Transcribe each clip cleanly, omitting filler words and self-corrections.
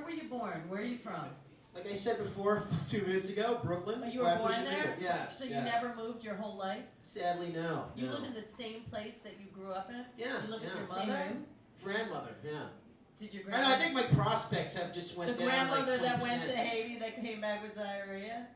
were you born? Where are you from? Like I said before 2 minutes ago, Brooklyn. Oh, you were born there? Yes. So you never moved your whole life? Sadly, no. You live in the same place that you grew up in? Yeah. You live with your mother? Grandmother, yeah. Did your grandmother? I think my prospects have just went down. The grandmother like that went to Haiti that came back with diarrhea?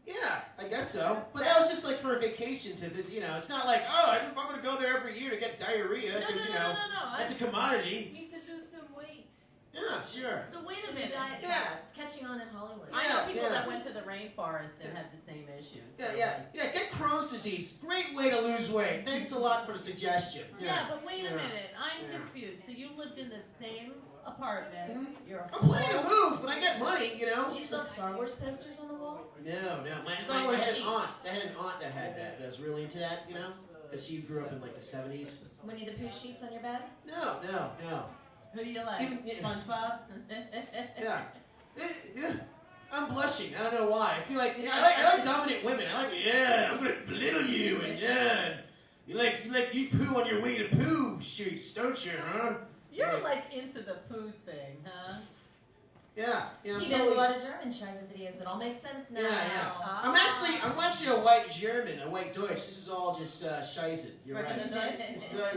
Yeah, I guess so. But that was just like for a vacation to visit. You know, it's not like, oh, I'm going to go there every year to get diarrhea because no. That's a commodity. You need to lose some weight. Yeah, sure. So wait a minute. It's catching on in Hollywood. I know people that went to the rainforest and had the same issues. So yeah. Get Crohn's disease. Great way to lose weight. Thanks a lot for the suggestion. Yeah, but wait a minute. I'm confused. So you lived in the same apartment. I'm planning to move when I get money, you know. Do you still have Star Wars posters on the wall? No. I had an aunt. I had an aunt that had that. That was really into that, you know, because she grew up in like the 70s. Winnie the Pooh sheets on your bed? No. Who do you like? SpongeBob? Yeah. I'm blushing. I don't know why. I feel like I like dominant women. I like I'm gonna belittle you and you like poo on your Winnie the Pooh sheets, don't you, huh? You're like into the poo thing, huh? Yeah. He does a lot of German Scheisse videos. It all makes sense now. Yeah. I'm actually a white German, a white Deutsch. This is all just Scheisse. You're right.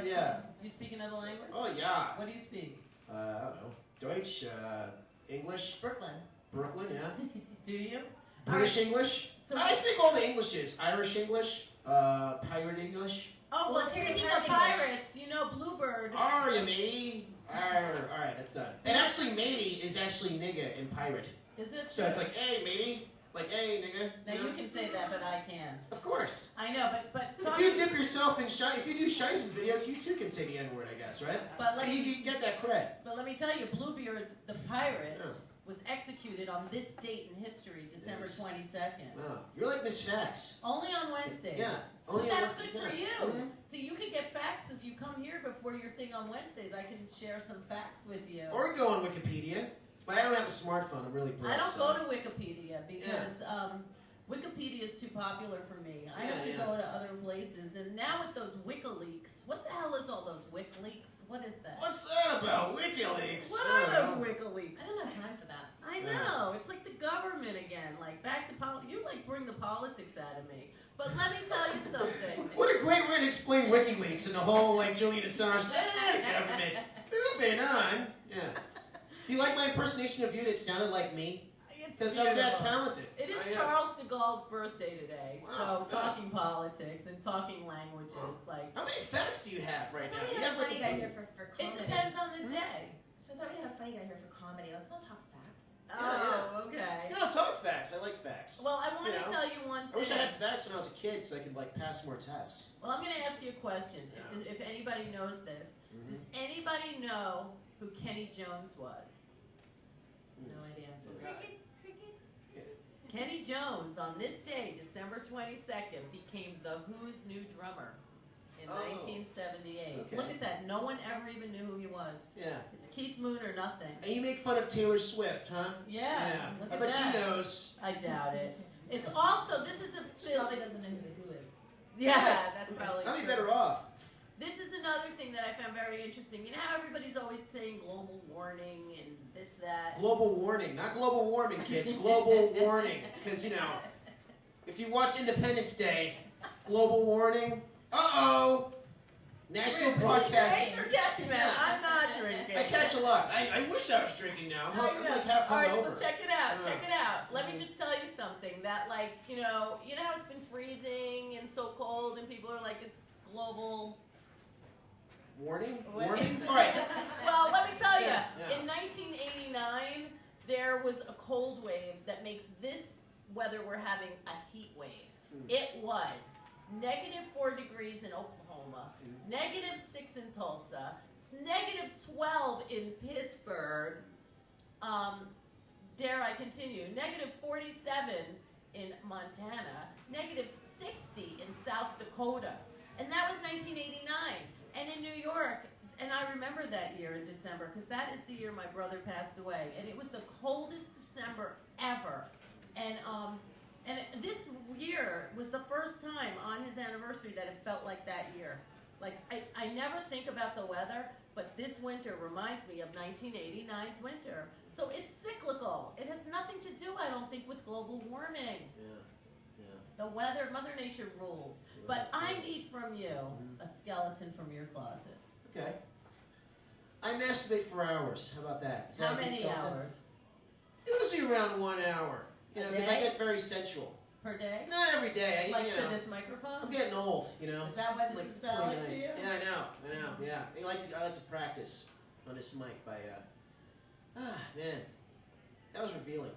Yeah. You speak another language? Oh yeah. What do you speak? I don't know. Deutsch, English. Brooklyn, yeah. Do you? British English. So I speak all the Englishes. Irish English, pirate English. Oh, well, speaking of pirates, you know Bluebird. Are you, matey? Alright, that's done. And actually, matey is actually nigga in pirate. Is it? So it's like, hey, matey. Like, hey, nigga. Now you can say that, but I can't. Of course. I know, but if you dip yourself in if you do Scheisse videos, you too can say the N-word, I guess, right? But you get that cred. But let me tell you, Bluebeard, the pirate, was executed on this date in history, December 22nd. Wow. You're like Miss Facts. Only on Wednesdays. Yeah. But that's good for you. So you can get facts if you come here before your thing on Wednesdays. I can share some facts with you. Or go on Wikipedia. But I don't have a smartphone. I'm really broke. I don't go to Wikipedia because Wikipedia is too popular for me. I have to go to other places. And now with those WikiLeaks, what the hell is all those WikiLeaks? What is that? What's that about? WikiLeaks? What are those WikiLeaks? I don't have time for that. I know. It's like the government again. Like back to politics. You like bring the politics out of me. But let me tell you something. What a great way to explain WikiLeaks and the whole like Julian Assange government. Moving on. Yeah. Do you like my impersonation of you that sounded like me? Because I'm that talented. It is Charles de Gaulle's birthday today, so talking politics and talking languages, like. How many facts do you have right now? You have a funny guy here for comedy. It depends on the day. So I thought we had a funny guy here for comedy. Let's not talk facts. Oh, okay. No, talk facts. I like facts. Well, I want to tell you one thing. I wish I had facts when I was a kid so I could like pass more tests. Well, I'm going to ask you a question. If anybody knows this, does anybody know who Kenny Jones was? No idea. Kenny Jones, on this day, December 22nd, became The Who's new drummer in 1978. Okay. Look at that. No one ever even knew who he was. Yeah. It's Keith Moon or nothing. And you make fun of Taylor Swift, huh? Yeah. I bet she knows. I doubt it. It's also, this is a... She probably doesn't know who The Who is. Yeah, that's probably I'll be true. better off. This is another thing that I found very interesting. You know how everybody's always saying global warming and this, that? Global warning. Not global warming, kids. Global warning. Because, you know, if you watch Independence Day, global warning, national broadcasting. Thanks for catching that. I'm not drinking. I catch a lot. I wish I was drinking now. I'm like half hungover. All right, so check it out. Check it out. Let me just tell you something. That, like, you know how it's been freezing and so cold and people are like, it's global... Warning? Warning? All right. Well, let me tell you. In 1989, there was a cold wave that makes this weather we're having a heat wave. It was -4 degrees in Oklahoma, -6 in Tulsa, -12 in Pittsburgh. Dare I continue? -47 in Montana, -60 in South Dakota. And that was 1989. And in New York, and I remember that year in December, because that is the year my brother passed away, and it was the coldest December ever. And this year was the first time on his anniversary that it felt like that year. Like, I never think about the weather, but this winter reminds me of 1989's winter. So it's cyclical. It has nothing to do, I don't think, with global warming. Yeah. The weather, Mother Nature rules. But I need from you a skeleton from your closet. Okay. I masturbate for hours. How about that? Is that How a good many skeleton? hours? Usually around 1 hour. You know, A because I day? get very sensual. Per day? Not every day. Like you to know, this microphone? I'm getting old. You know. Is that why this like is phallic 29. to you? Yeah, I know. Yeah. I like to practice on this mic by. Man, that was revealing.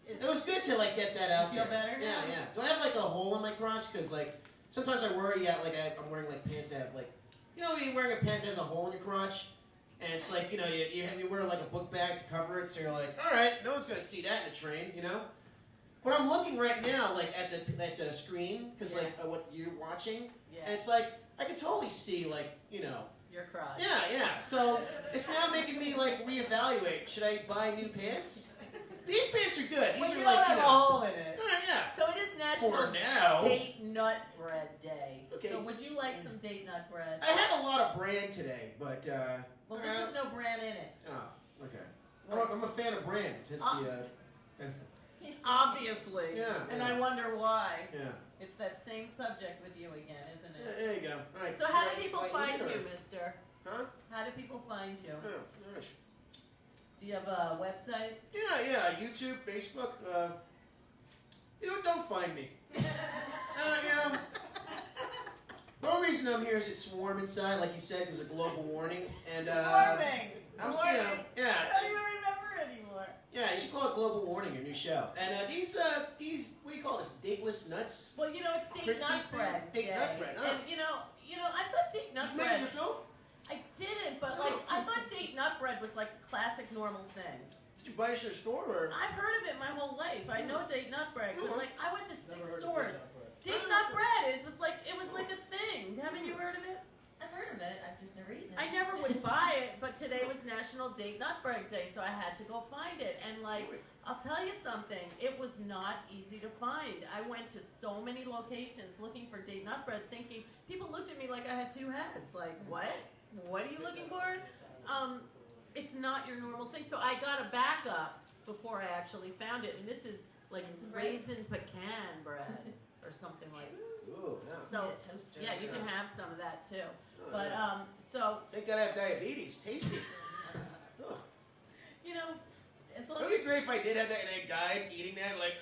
It was good to like get that out You feel there. better now? Yeah. Do I have like a hole in my crotch? Because like sometimes I worry. Yeah, like I'm wearing like pants that have like, you know, when you're wearing a pants that has a hole in your crotch, and it's like, you know, you wear like a book bag to cover it, so you're like, all right, no one's gonna see that in a train, you know. But I'm looking right now, like at the screen, because like what you're watching, Yeah. and it's like I can totally see, like, you know. Your crotch. Yeah. So it's now making me like reevaluate. Should I buy new pants? These pants are good. These Well, are you like, don't have you a know. hole in it. Yeah. So it is National For now. Date Nut Bread Day. Okay. So would you like some date nut bread? I had a lot of bran today, but Well, this has no bran in it. oh, okay. I'm a fan of bran. Hence the Obviously. Yeah, And yeah. I wonder why. yeah. It's that same subject with you again, isn't it? There you go. All right. So how Do do I- people do I find eat or- you, mister? Huh? How do people find you? Oh, gosh. Do you have a website? Yeah. YouTube, Facebook. You know, don't find me. You know, the only reason I'm here is it's warm inside, like you said, because of global warming. And Warming. I'm, you Warming. know, yeah. I don't even remember anymore. Yeah, you should call it Global Warning, your new show. And these, what do you call this? Dateless nuts? Well, you know, it's date Crispy nut things? bread. Date day. nut bread, huh? And you know, I thought date nut Did you make bread. it yourself? I didn't, but like I thought date nut bread was like a classic normal thing. Did you buy it at a store or? I've heard of it my whole life. I know date nut bread, but like I went to 6 Never heard of stores. Date Date nut bread. It was like a thing. Haven't you heard of it? I've heard of it. I've just never eaten it. I never would buy it, but today was National Date Nut Bread Day, so I had to go find it. And like, I'll tell you something, it was not easy to find. I went to so many locations looking for date nut bread, thinking people looked at me like I had two heads. Like, what? What are you looking for? It's not your normal thing. So I got a backup before I actually found it, and this is like raisin pecan bread or something like that. Ooh, yeah. So Need a toaster. yeah, you can have some of that too. Oh, But yeah. so They gotta have diabetes. Tasty. Oh. you know, as long It would be great if I did have that and I died eating that, like,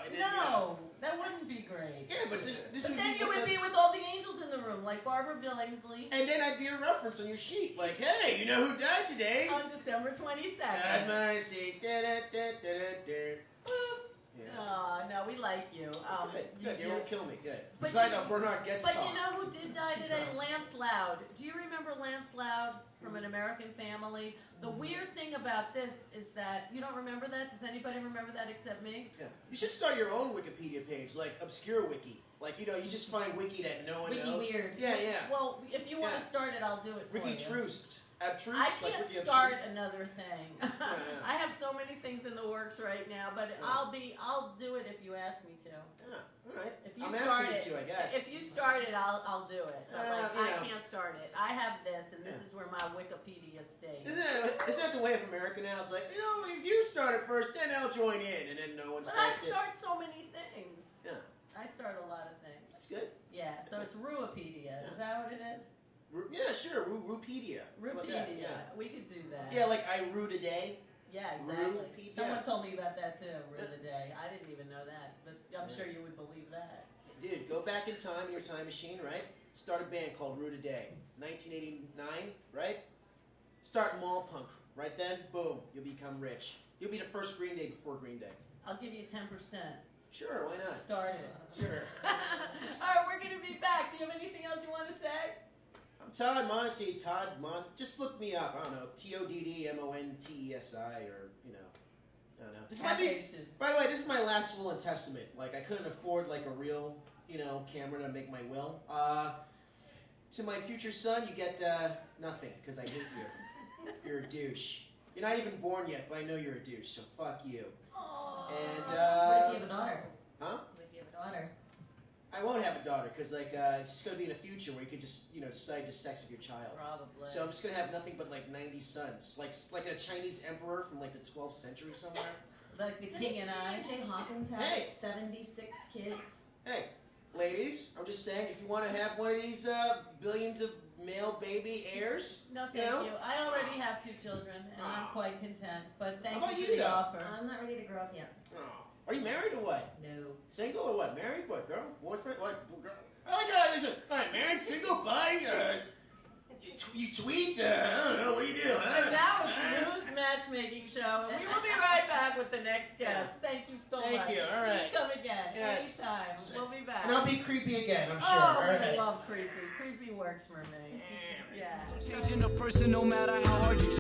and then, you know. no, that wouldn't be great. Yeah, but this But would then be you would be with all the angels in the room, like Barbara Billingsley And then I'd be a reference on your sheet, like, hey, you know who died today? on December ToDD 22nd. MoNTeSi. Yeah. Oh, no, we like you. Good. You won't kill me. Good. But Besides, you- Bernard gets But talk. you know who did die today? Lance Loud. Do you remember Lance Loud from An American Family? The weird thing about this is that you don't remember that. Does anybody remember that except me? Yeah. You should start your own Wikipedia page, like Obscure Wiki. Like, you know, you just find wiki that no one Wiki knows. weird. Yeah. Well, if you want to Yeah. start it, I'll do it for Ricky you. Troost. I like can't Ricky start Abstruse. another thing. Yeah. I have so many things in the works right now, but Yeah. I'll do it if you ask me to. Yeah. All right. If you I'm start asking it, you to, I guess. If you start it, I'll do it. But like, you I know. can't start it. I have this, and this Yeah. is where my Wikipedia stays. Isn't that the way of America now? It's like, you know, if you start it first, then I'll join in, and then no one But I starts it. start so many things. Yeah. I start a lot of things. That's good. Yeah. So it's Ruipedia. Is that what it is? Yeah, sure. Rupedia. How about that? Rupedia. Yeah. We could do that. Yeah, like I rue today. Yeah, exactly. Rupedia. Someone told me about that too, Rue Yeah. the Day. I didn't even know that, but I'm Yeah. sure you would believe that. Dude, go back in time in your time machine, right? Start a band called Rue Today. 1989, right? Start mall punk. Right then, boom, you'll become rich. You'll be the first Green Day before Green Day. I'll give you 10%. Sure, why not? Start it. Sure. All right, we're going to be back. Do you have anything else you want to say? I'm ToDD MoNTeSi, just look me up. I don't know, ToDD MoNTESi, or, you know, I don't know. This might be, Foundation. by the way, this is my last will and testament. Like, I couldn't afford, like, a real, you know, camera to make my will. To my future son, you get, nothing, because I hate you. You're a douche. You're not even born yet, but I know you're a douche, so fuck you. Aww. And, What if you have a daughter? huh? What if you have a daughter? I won't have a daughter because like it's just gonna be in the future where you could just decide to sex with your child. Probably. So I'm just gonna have nothing but like 90 sons, like a Chinese emperor from like the 12th century somewhere. Like the Didn't king and I. Jay Hawkins have Hey. 76 kids? Hey, ladies, I'm just saying if you want to have one of these billions of male baby heirs, No, thank you. I already have 2 children, and I'm quite content. But thank How about you for you, the though? offer. I'm not ready to grow up yet. Are you married or what? No. Single or what? Married? What? Girl? Boyfriend? What? Girl? I like listen. All right, married, single, bi. You tweet? I don't know. What do you do? And now it's Lou's matchmaking show, and we will be right back with the next guest. Thank you so much. Thank you. All right. Please come again. Yes. Anytime. We'll be back. And I'll be creepy again, I'm sure. Oh, All I right. love creepy. Creepy works for me. Yeah. Changing a person no matter how hard you